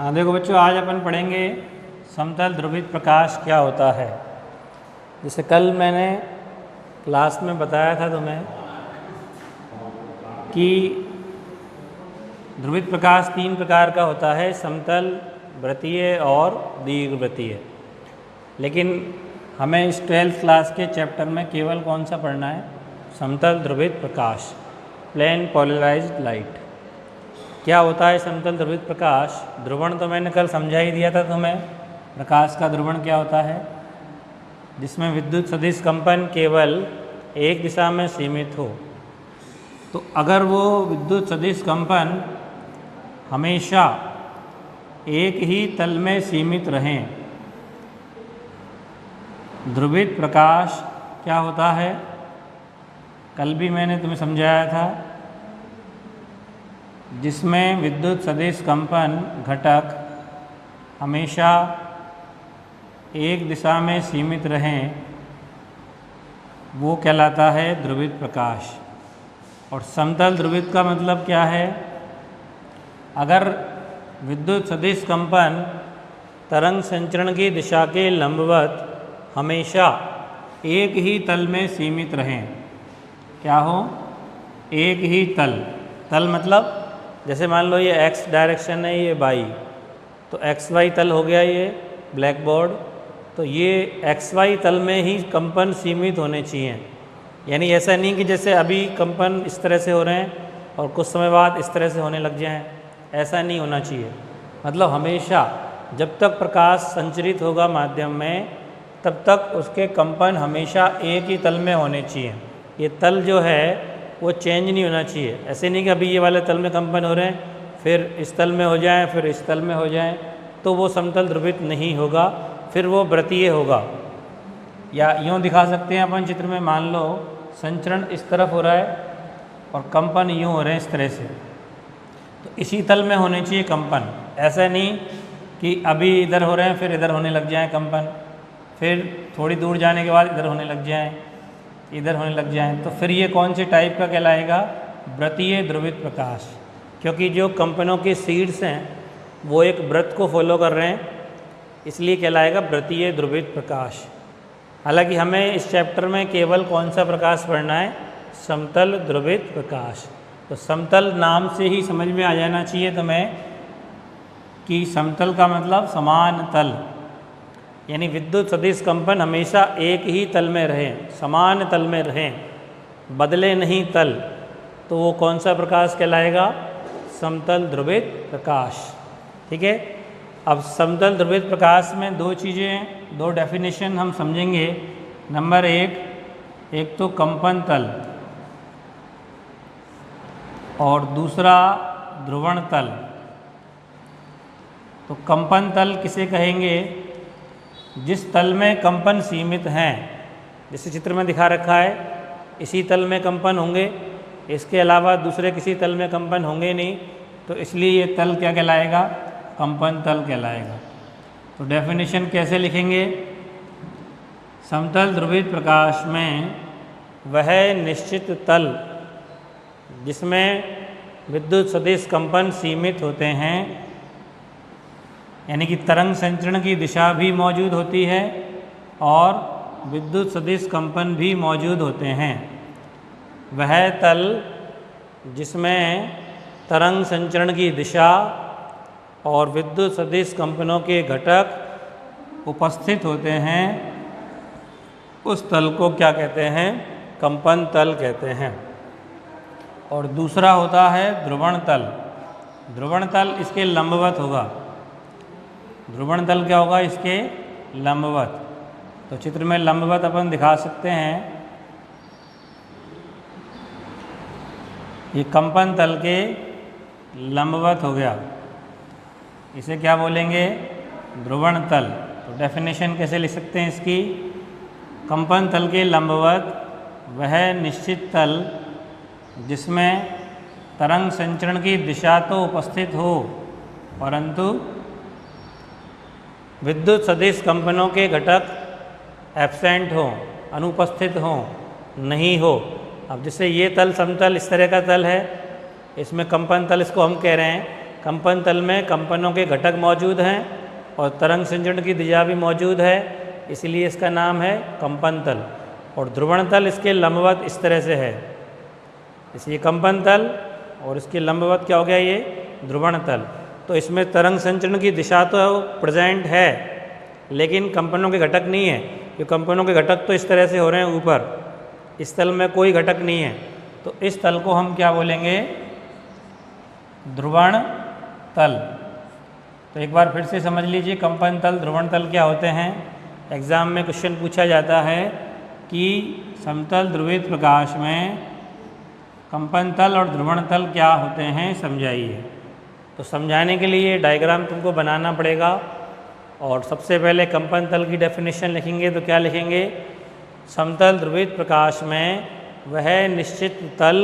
हाँ देखो बच्चों, आज अपन पढ़ेंगे समतल ध्रुवित प्रकाश क्या होता है। जैसे कल मैंने क्लास में बताया था तुम्हें कि ध्रुवित प्रकाश तीन प्रकार का होता है, समतल, वृत्तीय और दीर्घवृत्तीय। लेकिन हमें इस 12th क्लास के चैप्टर में केवल कौन सा पढ़ना है? समतल ध्रुवित प्रकाश, प्लेन पोलराइज्ड लाइट। क्या होता है समतल ध्रुवित प्रकाश? ध्रुवण तो मैंने कल समझा ही दिया था तुम्हें। प्रकाश का ध्रुवण क्या होता है? जिसमें विद्युत सदिश कंपन केवल एक दिशा में सीमित हो। तो अगर वो विद्युत सदिश कंपन हमेशा एक ही तल में सीमित रहें, ध्रुवित प्रकाश क्या होता है? कल भी मैंने तुम्हें समझाया था। जिसमें विद्युत सदिश कंपन घटक हमेशा एक दिशा में सीमित रहें, वो कहलाता है ध्रुवित प्रकाश। और समतल ध्रुवित का मतलब क्या है? अगर विद्युत सदिश कंपन तरंग संचरण की दिशा के लंबवत हमेशा एक ही तल में सीमित रहें। क्या हो? एक ही तल। तल मतलब जैसे मान लो ये x डायरेक्शन है, ये y, तो xy तल हो गया ये ब्लैक बोर्ड। तो ये xy तल में ही कंपन सीमित होने चाहिए। यानी ऐसा नहीं कि जैसे अभी कंपन इस तरह से हो रहे हैं और कुछ समय बाद इस तरह से होने लग जाएं, ऐसा नहीं होना चाहिए। मतलब हमेशा जब तक प्रकाश संचरित होगा माध्यम में, तब तक उसके कंपन हमेशा एक ही तल में होने चाहिए। ये तल जो है वो चेंज नहीं होना चाहिए। ऐसे नहीं कि अभी ये वाले तल में कंपन हो रहे हैं, फिर इस तल में हो जाएं, फिर इस तल में हो जाएं, तो वो समतल ध्रुवित नहीं होगा, फिर वो वृत्तीय होगा। या यूँ दिखा सकते हैं अपन चित्र में, मान लो संचरण इस तरफ हो रहा है और कंपन यूँ हो रहे हैं इस तरह से, तो इसी तल में होने चाहिए कंपन। ऐसा नहीं कि अभी इधर हो रहे हैं फिर इधर होने लग जाएँ कंपन, फिर थोड़ी दूर जाने के बाद इधर होने लग जाएँ, इधर होने लग जाएं, तो फिर ये कौन से टाइप का कहलाएगा? वृत्तीय ध्रुवित प्रकाश। क्योंकि जो कंपनों के सीड्स हैं वो एक वृत्त को फॉलो कर रहे हैं, इसलिए कहलाएगा वृत्तीय ध्रुवित प्रकाश। हालांकि हमें इस चैप्टर में केवल कौन सा प्रकाश पढ़ना है? समतल ध्रुवित प्रकाश। तो समतल नाम से ही समझ में आ जाना चाहिए तुम्हें कि समतल का मतलब समान तल, यानी विद्युत सदिश कंपन हमेशा एक ही तल में रहें, समान तल में रहें, बदले नहीं तल, तो वो कौन सा प्रकाश कहलाएगा? समतल ध्रुवित प्रकाश। ठीक है। अब समतल ध्रुवित प्रकाश में दो चीज़ें, दो डेफिनेशन हम समझेंगे। नंबर एक तो कंपन तल और दूसरा ध्रुवण तल। तो कंपन तल किसे कहेंगे? जिस तल में कंपन सीमित हैं, जैसे चित्र में दिखा रखा है, इसी तल में कंपन होंगे, इसके अलावा दूसरे किसी तल में कंपन होंगे नहीं, तो इसलिए ये तल क्या कहलाएगा? कंपन तल कहलाएगा। तो डेफिनेशन कैसे लिखेंगे? समतल ध्रुवित प्रकाश में वह निश्चित तल जिसमें विद्युत सदिश कंपन सीमित होते हैं, यानी कि तरंग संचरण की दिशा भी मौजूद होती है और विद्युत सदिश कंपन भी मौजूद होते हैं, वह तल जिसमें तरंग संचरण की दिशा और विद्युत सदिश कंपनों के घटक उपस्थित होते हैं, उस तल को क्या कहते हैं? कंपन तल कहते हैं। और दूसरा होता है ध्रुवण तल। ध्रुवण तल इसके लंबवत होगा। ध्रुवण तल क्या होगा? इसके लंबवत। तो चित्र में लंबवत अपन दिखा सकते हैं। ये कंपन तल के लंबवत हो गया, इसे क्या बोलेंगे? ध्रुवण तल। तो डेफिनेशन कैसे लिख सकते हैं इसकी? कंपन तल के लंबवत वह निश्चित तल जिसमें तरंग संचरण की दिशा तो उपस्थित हो, परंतु विद्युत सदिश कंपनों के घटक एब्सेंट हो, अनुपस्थित हो, नहीं हो। अब जैसे ये तल समतल इस तरह का तल है, इसमें कंपन तल इसको हम कह रहे हैं, कंपन तल में कंपनों के घटक मौजूद हैं और तरंग संचरण की दिशा भी मौजूद है, इसलिए इसका नाम है कंपन तल। और ध्रुवण तल इसके लंबवत इस तरह से है, इसलिए कंपन तल और इसके लंबवत क्या हो गया, ये ध्रुवण तल। तो इसमें तरंग संचरण की दिशा तो प्रेजेंट है, लेकिन कंपनों के घटक नहीं है, क्योंकि कंपनों के घटक तो इस तरह से हो रहे हैं ऊपर, इस तल में कोई घटक नहीं है। तो इस तल को हम क्या बोलेंगे, ध्रुवण तल। तो एक बार फिर से समझ लीजिए कंपन तल, ध्रुवण तल क्या होते हैं। एग्ज़ाम में क्वेश्चन पूछा जाता है कि समतल ध्रुवित प्रकाश में कंपन तल और ध्रुवण तल क्या होते हैं, समझाइए। तो समझाने के लिए डायग्राम तुमको बनाना पड़ेगा, और सबसे पहले कंपन तल की डेफिनेशन लिखेंगे तो क्या लिखेंगे, समतल ध्रुवित प्रकाश में वह निश्चित तल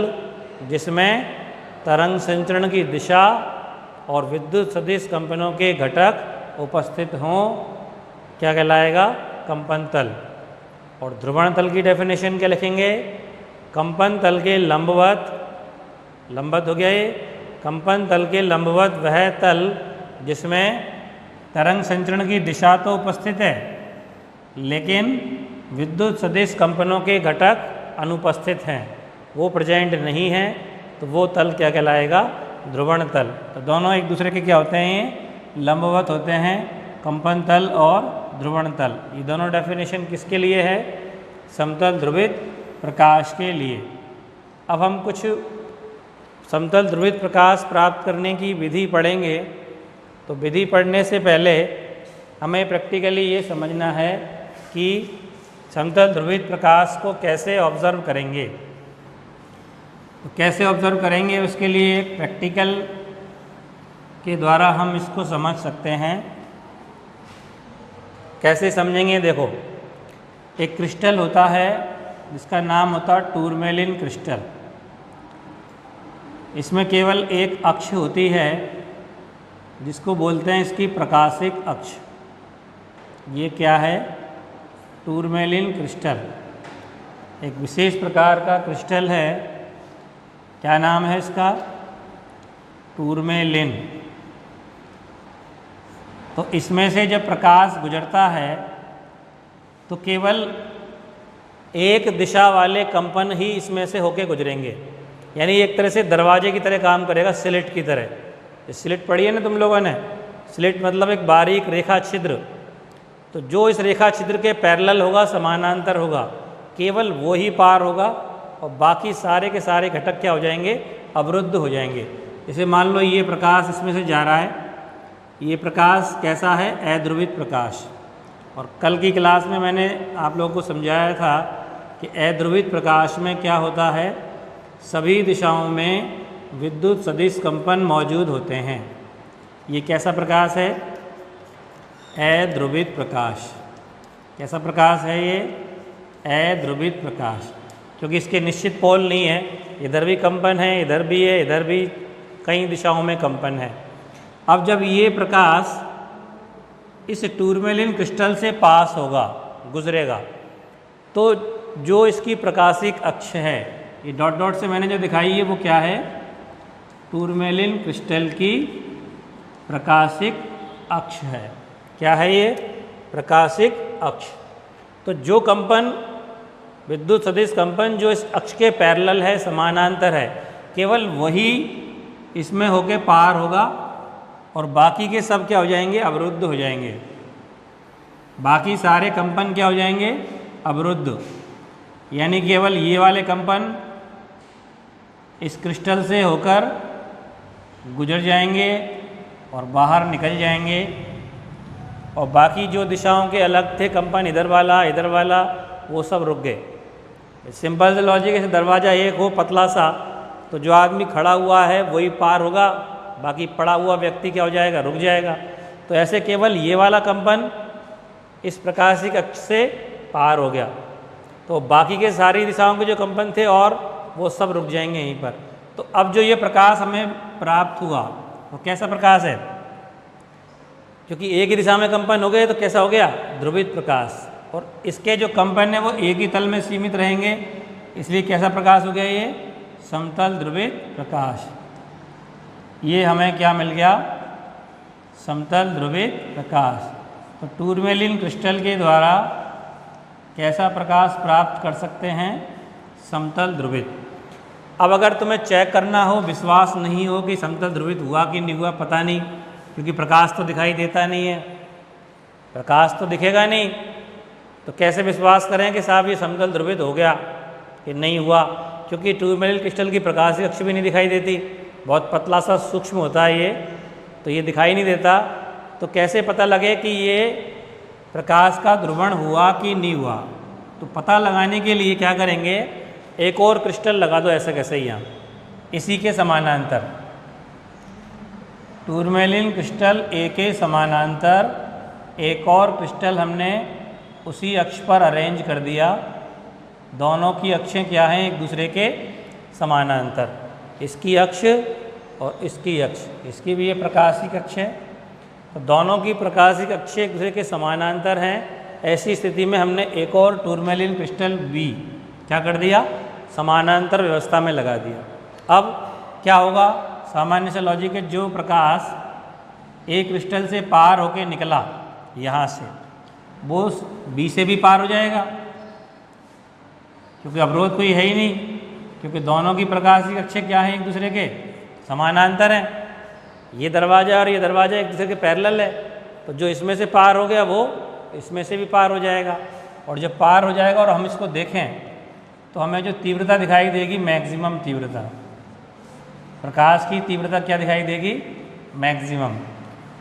जिसमें तरंग संचरण की दिशा और विद्युत सदिश कंपनों के घटक उपस्थित हों, क्या कहलाएगा, कंपन तल। और ध्रुवण तल की डेफिनेशन क्या लिखेंगे, कंपन तल के लंबवत, लंबवत हो गया ये, कंपन तल के लंबवत वह तल जिसमें तरंग संचरण की दिशा तो उपस्थित है, लेकिन विद्युत सदिश कंपनों के घटक अनुपस्थित हैं, वो प्रेजेंट नहीं है, तो वो तल क्या कहलाएगा, ध्रुवण तल। तो दोनों एक दूसरे के क्या होते हैं, ये लंबवत होते हैं, कंपन तल और ध्रुवण तल। ये दोनों डेफिनेशन किसके लिए है, समतल ध्रुवित प्रकाश के लिए। अब हम कुछ समतल ध्रुवित प्रकाश प्राप्त करने की विधि पढ़ेंगे। तो विधि पढ़ने से पहले हमें प्रैक्टिकली ये समझना है कि समतल ध्रुवित प्रकाश को कैसे ऑब्जर्व करेंगे। तो कैसे ऑब्जर्व करेंगे, उसके लिए एक प्रैक्टिकल के द्वारा हम इसको समझ सकते हैं। कैसे समझेंगे, देखो, एक क्रिस्टल होता है जिसका नाम होता है टूरमेलिन क्रिस्टल। इसमें केवल एक अक्ष होती है जिसको बोलते हैं इसकी प्रकाशिक अक्ष। ये क्या है, टूरमेलिन क्रिस्टल, एक विशेष प्रकार का क्रिस्टल है। क्या नाम है इसका, टूरमेलिन। तो इसमें से जब प्रकाश गुजरता है तो केवल एक दिशा वाले कंपन ही इसमें से होके गुजरेंगे, यानी एक तरह से दरवाजे की तरह काम करेगा, स्लिट की तरह। स्लिट पढ़ी है ना तुम लोगों ने, स्लिट मतलब एक बारीक रेखा छिद्र। तो जो इस रेखा छिद्र के पैरेलल होगा, समानांतर होगा, केवल वो ही पार होगा, और बाकी सारे के सारे घटक क्या हो जाएंगे, अवरुद्ध हो जाएंगे। जैसे मान लो ये प्रकाश इसमें से जा रहा है, ये प्रकाश कैसा है, अध्रुवित प्रकाश। और कल की क्लास में मैंने आप लोगों को समझाया था कि अध्रुवित प्रकाश में क्या होता है, सभी दिशाओं में विद्युत सदिश कंपन मौजूद होते हैं। ये कैसा प्रकाश है, अध्रुवित प्रकाश। कैसा प्रकाश है ये, अध्रुवित प्रकाश, क्योंकि इसके निश्चित पोल नहीं है, इधर भी कंपन है, इधर भी है, इधर भी, कई दिशाओं में कंपन है। अब जब ये प्रकाश इस टूरमेलिन क्रिस्टल से पास होगा, गुजरेगा, तो जो इसकी प्रकाशिक अक्ष है, ये डॉट डॉट से मैंने जो दिखाई है वो क्या है, टूरमेलिन क्रिस्टल की प्रकाशिक अक्ष है। क्या है ये, प्रकाशिक अक्ष। तो जो कंपन, विद्युत सदिश कंपन जो इस अक्ष के पैरेलल है, समानांतर है, केवल वही इसमें होके पार होगा, और बाकी के सब क्या हो जाएंगे, अवरुद्ध हो जाएंगे। बाकी सारे कंपन क्या हो जाएंगे, अवरुद्ध। यानी केवल ये वाले कंपन इस क्रिस्टल से होकर गुजर जाएंगे और बाहर निकल जाएंगे, और बाकी जो दिशाओं के अलग थे कंपन, इधर वाला, वो सब रुक गए। सिंपल से लॉजिक है, दरवाज़ा एक हो पतला सा, तो जो आदमी खड़ा हुआ है वही पार होगा, बाकी पड़ा हुआ व्यक्ति क्या हो जाएगा, रुक जाएगा। तो ऐसे केवल ये वाला कंपन इस प्रकाशिक अक्ष से पार हो गया, तो बाकी के सारी दिशाओं के जो कंपन थे और वो सब रुक जाएंगे यहीं पर। तो अब जो ये प्रकाश हमें प्राप्त हुआ वो कैसा प्रकाश है, क्योंकि एक ही दिशा में कंपन हो गए तो कैसा हो गया, ध्रुवित प्रकाश। और इसके जो कंपन है वो एक ही तल में सीमित रहेंगे, इसलिए कैसा प्रकाश हो गया, ये समतल ध्रुवित प्रकाश। ये हमें क्या मिल गया? समतल ध्रुवित प्रकाश। तो टूरमेलिन क्रिस्टल के द्वारा कैसा प्रकाश प्राप्त कर सकते हैं? समतल ध्रुवित। अब अगर तुम्हें चेक करना हो, विश्वास नहीं हो कि समतल ध्रुवित हुआ कि नहीं हुआ, पता नहीं, क्योंकि प्रकाश तो दिखाई देता नहीं है, प्रकाश तो दिखेगा नहीं, तो कैसे विश्वास करें कि साहब ये समतल ध्रुवित हो गया कि नहीं हुआ? क्योंकि टूरमेलिन क्रिस्टल की प्रकाश अक्ष भी नहीं दिखाई देती, बहुत पतला सा सूक्ष्म होता है ये, तो ये दिखाई नहीं देता। तो कैसे पता लगे कि ये प्रकाश का ध्रुवण हुआ कि नहीं हुआ? तो पता लगाने के लिए क्या करेंगे, एक और क्रिस्टल लगा दो ऐसे कैसे ही यहाँ, इसी के समानांतर। टूरमेलिन क्रिस्टल ए के समानांतर एक और क्रिस्टल हमने उसी अक्ष पर अरेंज कर दिया। दोनों की अक्षें क्या हैं? एक दूसरे के समानांतर। इसकी अक्ष और इसकी अक्ष, इसकी भी ये प्रकाशिक अक्ष है, तो दोनों की प्रकाशिक अक्ष एक दूसरे के समानांतर हैं। ऐसी स्थिति में हमने एक और टूरमेलिन क्रिस्टल बी क्या कर दिया? समानांतर व्यवस्था में लगा दिया। अब क्या होगा? सामान्य से लॉजिक है, जो प्रकाश एक क्रिस्टल से पार होके निकला यहाँ से, वो बी से भी पार हो जाएगा, क्योंकि अवरोध कोई है ही नहीं, क्योंकि दोनों की प्रकाशिक अक्षें क्या हैं? एक दूसरे के समानांतर हैं। ये दरवाज़ा और ये दरवाज़ा एक दूसरे के पैरेलल है, तो जो इसमें से पार हो गया वो इसमें से भी पार हो जाएगा। और जब पार हो जाएगा और हम इसको देखें तो हमें जो तीव्रता दिखाई देगी, मैक्सिमम तीव्रता, प्रकाश की तीव्रता क्या दिखाई देगी? मैक्सिमम।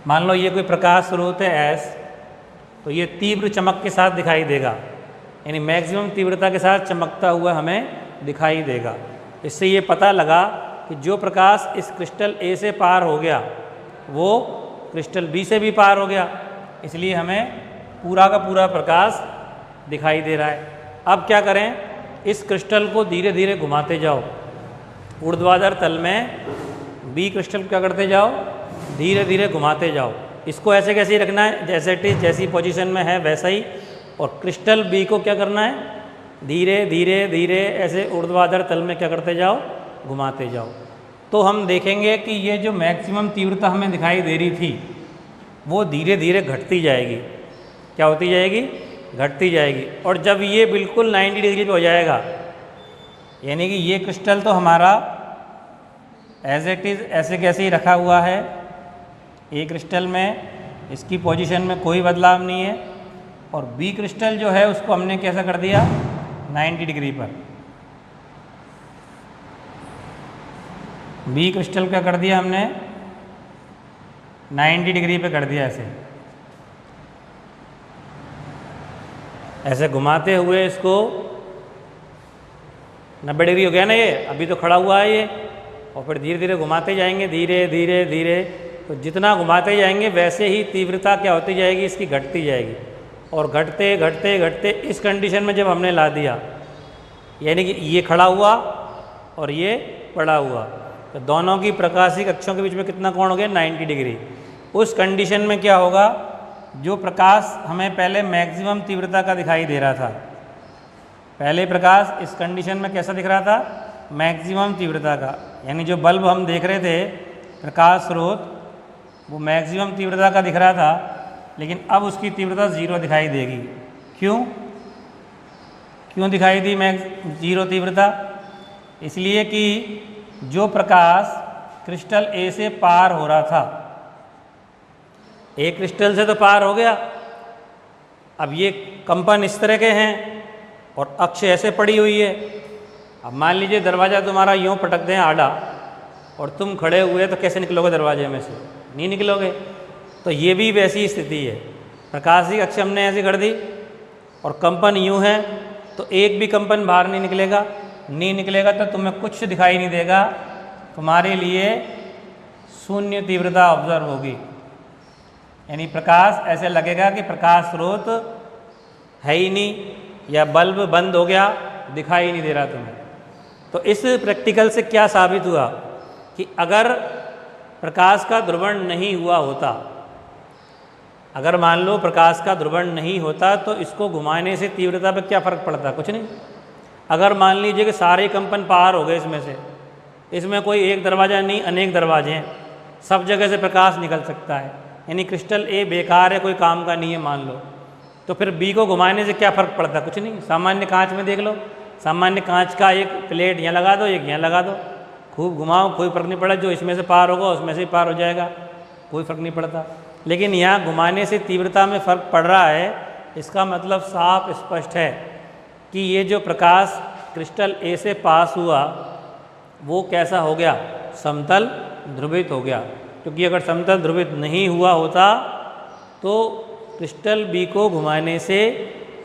मान लो ये कोई प्रकाश स्रोत है एस, तो ये तीव्र चमक के साथ दिखाई देगा, यानी मैक्सिमम तीव्रता के साथ चमकता हुआ हमें दिखाई देगा। इससे ये पता लगा कि जो प्रकाश इस क्रिस्टल ए से पार हो गया वो क्रिस्टल बी से भी पार हो गया, इसलिए हमें पूरा का पूरा प्रकाश दिखाई दे रहा है। अब क्या करें? इस क्रिस्टल को धीरे धीरे घुमाते जाओ, ऊर्ध्वाधर तल में बी क्रिस्टल क्या करते जाओ? धीरे धीरे घुमाते जाओ। इसको ऐसे कैसे ही रखना है, जैसे इट इज, जैसी पोजीशन में है वैसा ही, और क्रिस्टल बी को क्या करना है? धीरे धीरे धीरे ऐसे ऊर्ध्वाधर तल में क्या करते जाओ? घुमाते जाओ। तो हम देखेंगे कि ये जो मैक्सिमम तीव्रता हमें दिखाई दे रही थी वो धीरे धीरे घटती जाएगी। क्या होती जाएगी? घटती जाएगी। और जब ये बिल्कुल 90 डिग्री पे हो जाएगा, यानी कि ये क्रिस्टल तो हमारा एज इट इज़ ऐसे कैसे ही रखा हुआ है, ए क्रिस्टल में इसकी पोजीशन में कोई बदलाव नहीं है, और बी क्रिस्टल जो है उसको हमने कैसा कर दिया? 90 डिग्री पर। बी क्रिस्टल का कर दिया हमने 90 डिग्री पे कर दिया, ऐसे घुमाते हुए इसको 90 डिग्री हो गया ना ये, अभी तो खड़ा हुआ है ये, और फिर धीरे धीरे घुमाते जाएंगे, धीरे धीरे धीरे, तो जितना घुमाते जाएंगे वैसे ही तीव्रता क्या होती जाएगी? इसकी घटती जाएगी। और घटते घटते घटते इस कंडीशन में जब हमने ला दिया, यानी कि ये खड़ा हुआ और ये पड़ा हुआ, तो दोनों की प्रकाशिक अक्षों के बीच में कितना कोण हो गया? 90 डिग्री। उस कंडीशन में क्या होगा? जो प्रकाश हमें पहले मैक्सिमम तीव्रता का दिखाई दे रहा था, पहले प्रकाश इस कंडीशन में कैसा दिख रहा था? मैक्सिमम तीव्रता का, यानी जो बल्ब हम देख रहे थे प्रकाश स्रोत, वो मैक्सिमम तीव्रता का दिख रहा था, लेकिन अब उसकी तीव्रता 0 दिखाई देगी। क्यों? क्यों दिखाई दी जीरो तीव्रता? इसलिए कि जो प्रकाश क्रिस्टल ए से पार हो रहा था, एक क्रिस्टल से तो पार हो गया, अब ये कंपन इस तरह के हैं और अक्ष ऐसे पड़ी हुई है। अब मान लीजिए दरवाज़ा तुम्हारा यूँ पटक दें आड़ा, और तुम खड़े हुए तो कैसे निकलोगे दरवाजे में से? नहीं निकलोगे। तो ये भी वैसी स्थिति है, प्रकाश की अक्ष हमने ऐसे कर दी और कंपन यूँ है, तो एक भी कंपन बाहर नहीं निकलेगा, नहीं निकलेगा तो तुम्हें कुछ दिखाई नहीं देगा, तुम्हारे लिए शून्य तीव्रता ऑब्जर्व होगी। यानी प्रकाश ऐसे लगेगा कि प्रकाश स्रोत है ही नहीं, या बल्ब बंद हो गया, दिखाई नहीं दे रहा तुम्हें। तो इस प्रैक्टिकल से क्या साबित हुआ कि अगर प्रकाश का ध्रुवण नहीं हुआ होता, अगर मान लो प्रकाश का ध्रुवण नहीं होता, तो इसको घुमाने से तीव्रता पर क्या फ़र्क पड़ता? कुछ नहीं। अगर मान लीजिए कि सारे कंपन पार हो गए इसमें से, इसमें कोई एक दरवाज़ा नहीं अनेक दरवाजे हैं, सब जगह से प्रकाश निकल सकता है, यानी क्रिस्टल ए बेकार है, कोई काम का नहीं है मान लो, तो फिर बी को घुमाने से क्या फ़र्क पड़ता? कुछ नहीं। सामान्य कांच में देख लो, सामान्य कांच का एक प्लेट यहाँ लगा दो, एक यहाँ लगा दो, खूब घुमाओ, कोई फ़र्क नहीं पड़ा, जो इसमें से पार होगा उसमें से ही पार हो जाएगा, कोई फ़र्क नहीं पड़ता। लेकिन यहाँ घुमाने से तीव्रता में फ़र्क पड़ रहा है, इसका मतलब साफ स्पष्ट है कि ये जो प्रकाश क्रिस्टल ए से पास हुआ वो कैसा हो गया? समतल ध्रुवित हो गया। क्योंकि अगर समतल ध्रुवित नहीं हुआ होता तो क्रिस्टल बी को घुमाने से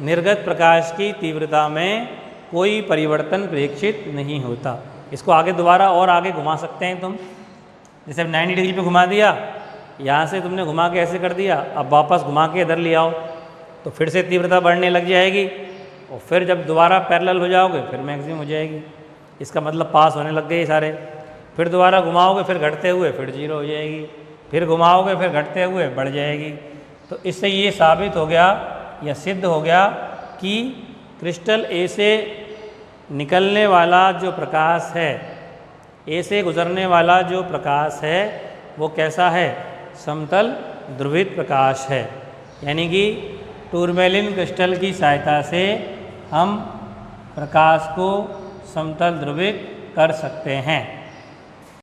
निर्गत प्रकाश की तीव्रता में कोई परिवर्तन प्रेक्षित नहीं होता। इसको आगे दोबारा और आगे घुमा सकते हैं तुम, जैसे 90 डिग्री पे घुमा दिया, यहाँ से तुमने घुमा के ऐसे कर दिया, अब वापस घुमा के इधर ले आओ तो फिर से तीव्रता बढ़ने लग जाएगी, और फिर जब दोबारा पैरेलल हो जाओगे फिर मैक्सिमम हो जाएगी। इसका मतलब पास होने लग गए सारे। फिर दोबारा घुमाओगे फिर घटते हुए फिर जीरो हो जाएगी, फिर घुमाओगे फिर घटते हुए बढ़ जाएगी। तो इससे ये साबित हो गया या सिद्ध हो गया कि क्रिस्टल ए से निकलने वाला जो प्रकाश है, ए से गुजरने वाला जो प्रकाश है वो कैसा है? समतल ध्रुवित प्रकाश है। यानी कि टूरमेलिन क्रिस्टल की सहायता से हम प्रकाश को समतल ध्रुवित कर सकते हैं।